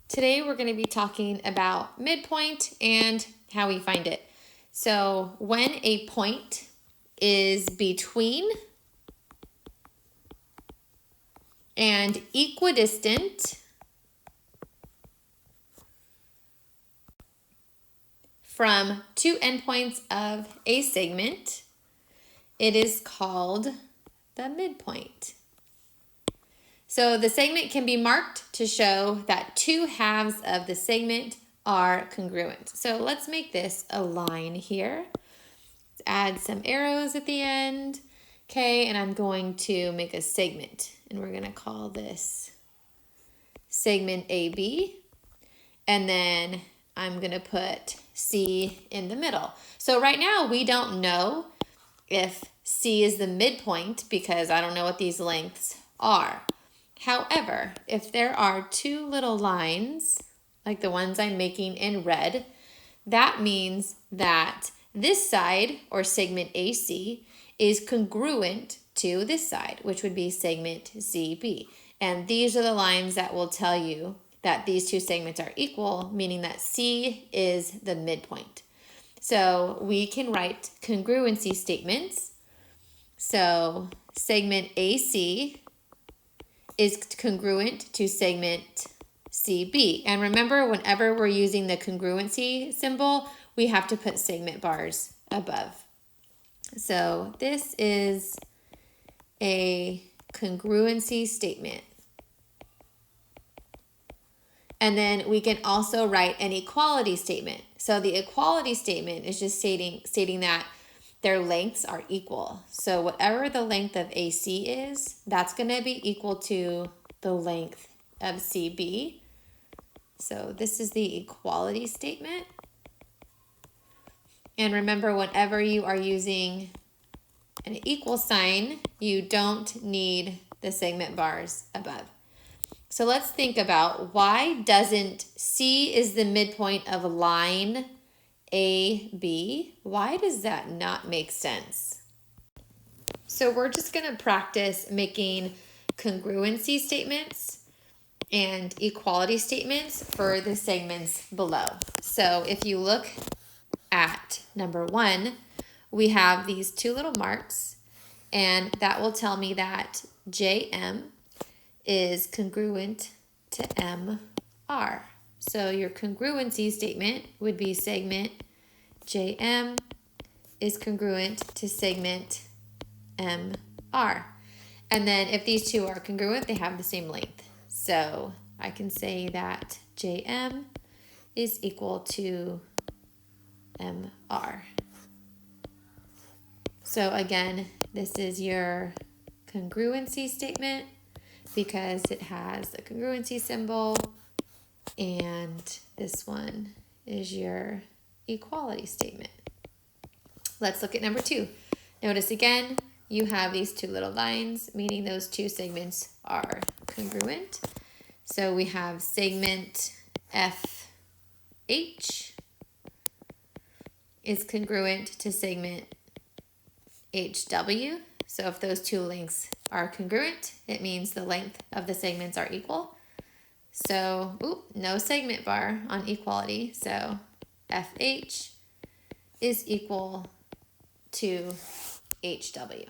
Today we're going to be talking about midpoint and how we find it. So when a point is between and equidistant from two endpoints of a segment, it is called the midpoint. So the segment can be marked to show that two halves of the segment are congruent. So let's make this a line here. Let's add some arrows at the end. Okay, and I'm going to make a segment, and we're going to call this segment AB. And then I'm going to put C in the middle. So right now we don't know if C is the midpoint because I don't know what these lengths are. However, if there are two little lines, like the ones I'm making in red, that means that this side, or segment AC, is congruent to this side, which would be segment CB. And these are the lines that will tell you that these two segments are equal, meaning that C is the midpoint. So we can write congruency statements. So segment AC is congruent to segment CB. And remember, whenever we're using the congruency symbol, we have to put segment bars above. So this is a congruency statement. And then we can also write an equality statement. So the equality statement is just stating that their lengths are equal. So whatever the length of AC is, that's going to be equal to the length of CB. So this is the equality statement. And remember, whenever you are using an equal sign, you don't need the segment bars above. So let's think about, why doesn't C is the midpoint of line AB? Why does that not make sense? So we're just going to practice making congruency statements and equality statements for the segments below. So if you look at number 1, we have these two little marks, and that will tell me that JM is congruent to MR. So your congruency statement would be segment JM is congruent to segment MR. And then if these two are congruent, they have the same length. So I can say that JM is equal to MR. So again, this is your congruency statement because it has the congruency symbol, and this one is your equality statement. Let's look at number 2. Notice again, you have these two little lines, meaning those two segments are congruent. So we have segment FH is congruent to segment HW. So if those two lengths are congruent, it means the length of the segments are equal. So, no segment bar on equality. So FH is equal to HW.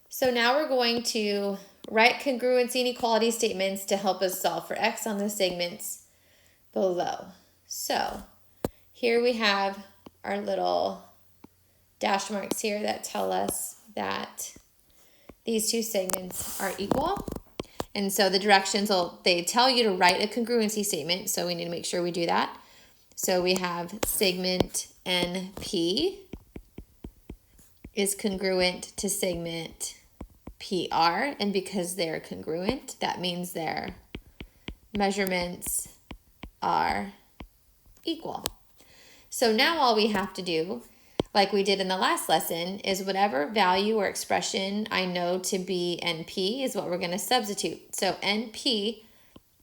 So now we're going to write congruency and equality statements to help us solve for X on the segments below. So here we have our little dash marks here that tell us that these two segments are equal. And so the directions, they tell you to write a congruency statement, so we need to make sure we do that. So we have segment NP is congruent to segment PR, and because they're congruent, that means their measurements are equal. So now all we have to do, like we did in the last lesson, is whatever value or expression I know to be NP is what we're going to substitute. So NP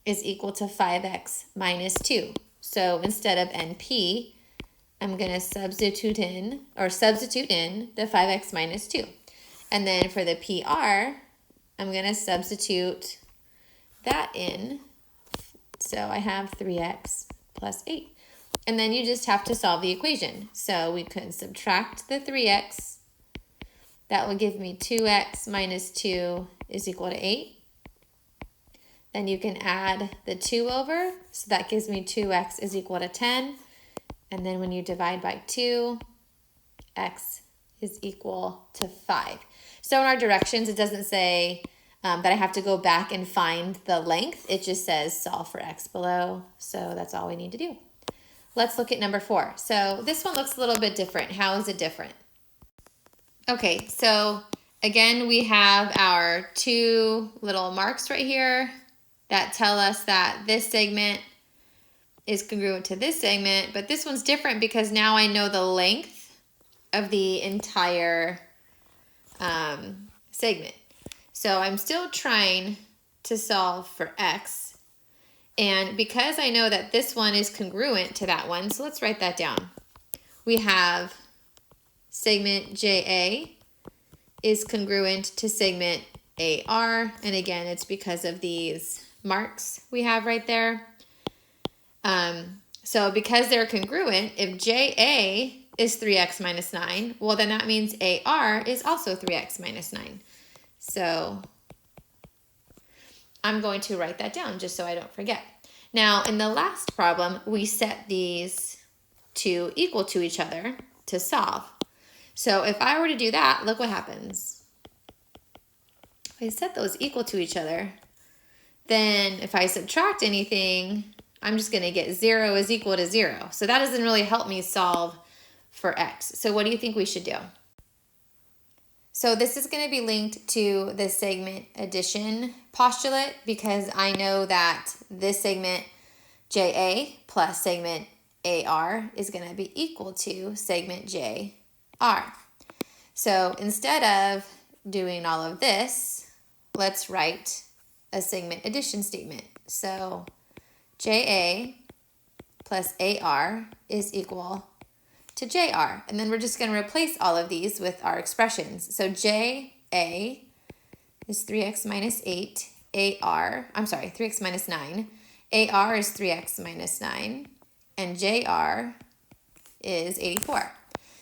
is equal to 5x minus 2. So instead of NP, I'm going to substitute in the 5x minus 2. And then for the PR, I'm going to substitute that in. So I have 3x plus 8. And then you just have to solve the equation. So we could subtract the 3x. That will give me 2x minus 2 is equal to 8. Then you can add the 2 over. So that gives me 2x is equal to 10. And then when you divide by 2, x is equal to 5. So in our directions, it doesn't say that I have to go back and find the length. It just says solve for x below. So that's all we need to do. Let's look at number 4. So this one looks a little bit different. How is it different? Okay, so again, we have our 2 little marks right here that tell us that this segment is congruent to this segment, but this one's different because now I know the length of the entire segment. So I'm still trying to solve for x, and because I know that this one is congruent to that one, so let's write that down. We have segment JA is congruent to segment AR, and again, it's because of these marks we have right there. So because they're congruent, if JA is 3x minus 9, well then that means AR is also 3x minus 9. So I'm going to write that down just so I don't forget. Now in the last problem, we set these two equal to each other to solve. So if I were to do that, look what happens. If I set those equal to each other, then if I subtract anything, I'm just going to get 0 is equal to 0. So that doesn't really help me solve for x. So what do you think we should do? So this is going to be linked to the segment addition postulate because I know that this segment JA plus segment AR is going to be equal to segment JR. So instead of doing all of this, let's write a segment addition statement. So JA plus AR is equal to JR. And then we're just going to replace all of these with our expressions. So JA is 3x minus 8. 3x minus 9. AR is 3x minus 9. And JR is 84.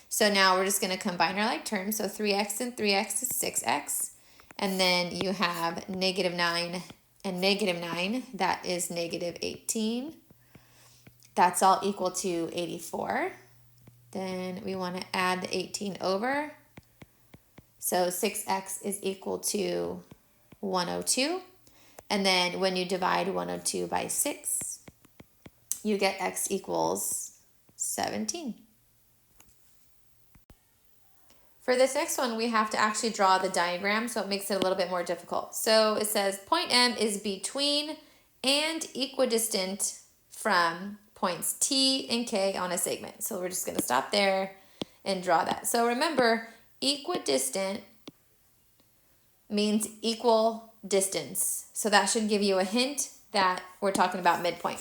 So now we're just going to combine our like terms. So 3x and 3x is 6x. And then you have negative 9 and negative 9. That is negative 18. That's all equal to 84. Then we want to add the 18 over. So 6x is equal to 102. And then when you divide 102 by 6, you get x equals 17. For this next one, we have to actually draw the diagram, so it makes it a little bit more difficult. So it says point M is between and equidistant from points T and K on a segment. So we're just going to stop there and draw that. So remember, equidistant means equal distance. So that should give you a hint that we're talking about midpoint.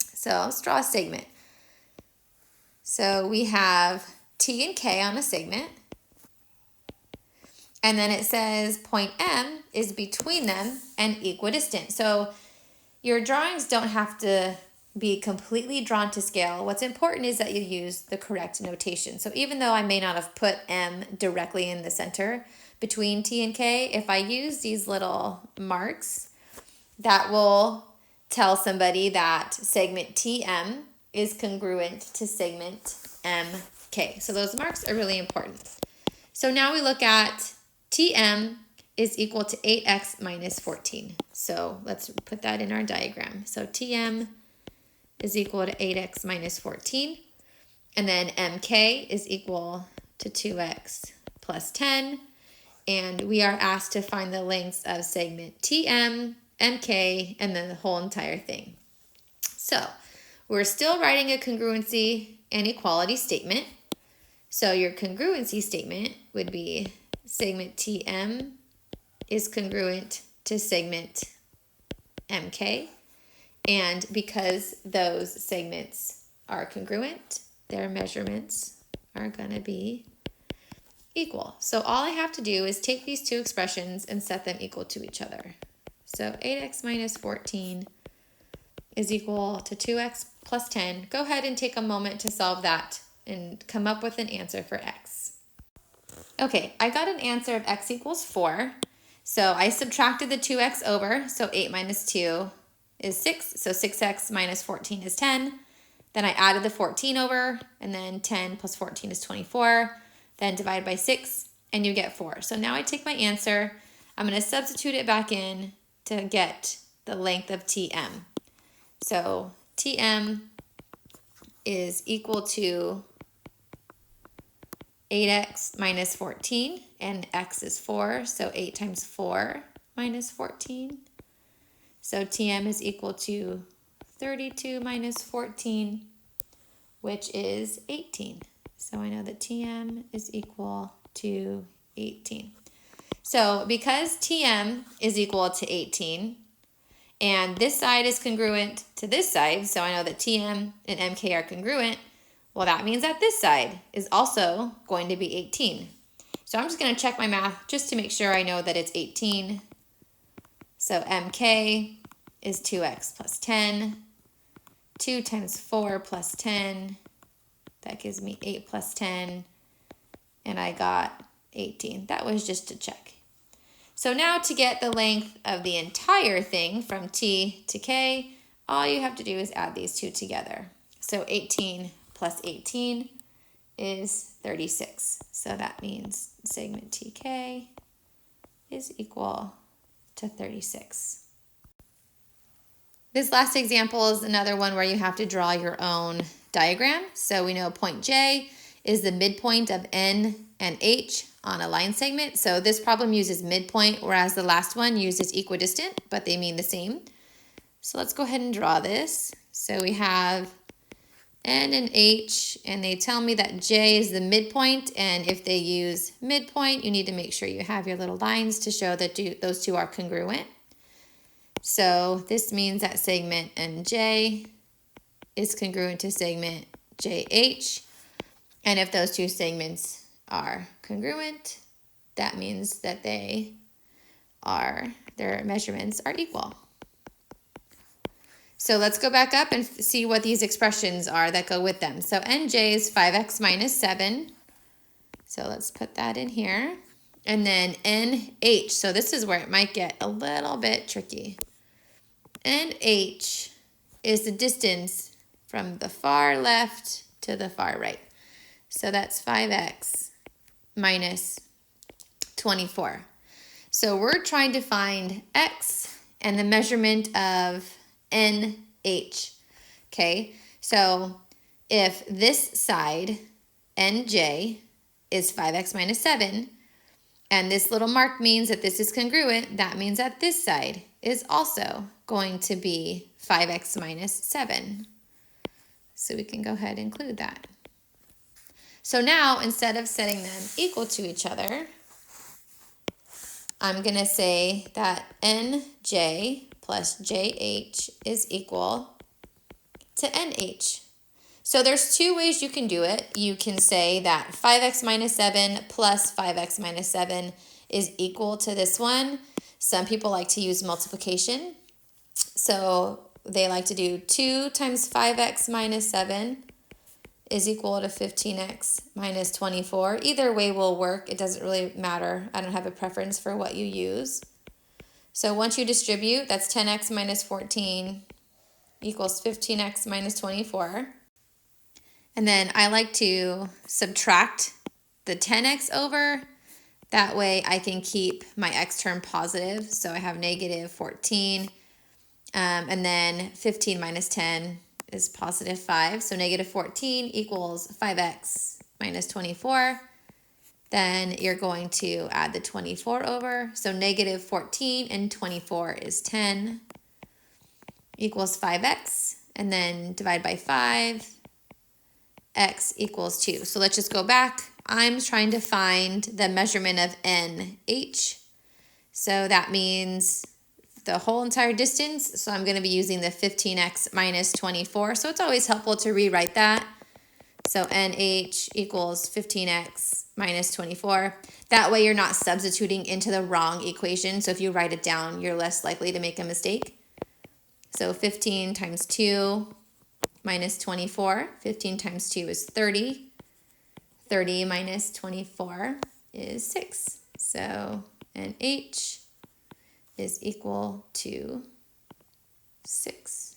So let's draw a segment. So we have T and K on a segment. And then it says point M is between them and equidistant. So your drawings don't have to be completely drawn to scale. What's important is that you use the correct notation. So even though I may not have put M directly in the center between T and K, if I use these little marks, that will tell somebody that segment TM is congruent to segment MK. So those marks are really important. So now we look at TM is equal to 8x minus 14. So let's put that in our diagram. So TM is equal to 8x minus 14. And then MK is equal to 2x plus 10. And we are asked to find the lengths of segment TM, MK, and then the whole entire thing. So we're still writing a congruency and equality statement. So your congruency statement would be segment TM is congruent to segment MK. And because those segments are congruent, their measurements are going to be equal. So all I have to do is take these two expressions and set them equal to each other. So 8x minus 14 is equal to 2x plus 10. Go ahead and take a moment to solve that and come up with an answer for x. Okay, I got an answer of x equals 4. So I subtracted the 2x over, so 8 minus 2 is 6. So 6x minus 14 is 10. Then I added the 14 over, and then 10 plus 14 is 24. Then divide by 6, and you get 4. So now I take my answer. I'm going to substitute it back in to get the length of TM. So TM is equal to 8x minus 14, and x is 4, so 8 times 4 minus 14. So TM is equal to 32 minus 14, which is 18. So I know that TM is equal to 18. So because TM is equal to 18, and this side is congruent to this side, so I know that TM and MK are congruent, well, that means that this side is also going to be 18. So I'm just going to check my math just to make sure I know that it's 18. So MK is 2x plus 10. 2 times 4 plus 10. That gives me 8 plus 10. And I got 18. That was just to check. So now to get the length of the entire thing from T to K, all you have to do is add these two together. So 18 plus 18 is 36. So that means segment TK is equal to 36. This last example is another one where you have to draw your own diagram. So we know point J is the midpoint of N and H on a line segment. So this problem uses midpoint, whereas the last one uses equidistant, but they mean the same. So let's go ahead and draw this. So we have N and H, and they tell me that J is the midpoint, and if they use midpoint, you need to make sure you have your little lines to show that those two are congruent. So this means that segment NJ is congruent to segment JH, and if those two segments are congruent, that means that their measurements are equal. So let's go back up and see what these expressions are that go with them. So NJ is 5x minus 7. So let's put that in here. And then NH, so this is where it might get a little bit tricky. NH is the distance from the far left to the far right. So that's 5x minus 24. So we're trying to find x and the measurement of NH. Okay, so if this side, NJ, is 5x minus 7, and this little mark means that this is congruent, that means that this side is also going to be 5x minus 7. So we can go ahead and include that. So now, instead of setting them equal to each other, I'm going to say that NJ plus JH is equal to NH. So there's two ways you can do it. You can say that 5x minus 7 plus 5x minus 7 is equal to this one. Some people like to use multiplication. So they like to do 2 times 5x minus 7 is equal to 15x minus 24. Either way will work. It doesn't really matter. I don't have a preference for what you use. So once you distribute, that's 10x minus 14 equals 15x minus 24. And then I like to subtract the 10x over. That way I can keep my x term positive. So I have negative 14. And then 15 minus 10 is positive 5. So negative 14 equals 5x minus 24. Then you're going to add the 24 over. So negative 14 and 24 is 10 equals 5x. And then divide by 5. X equals 2. So let's just go back. I'm trying to find the measurement of NH. So that means the whole entire distance. So I'm going to be using the 15x minus 24. So it's always helpful to rewrite that. So NH equals 15x minus 24. That way you're not substituting into the wrong equation. So if you write it down, you're less likely to make a mistake. So 15 times 2 minus 24. 15 times 2 is 30. 30 minus 24 is 6. So an H is equal to 6.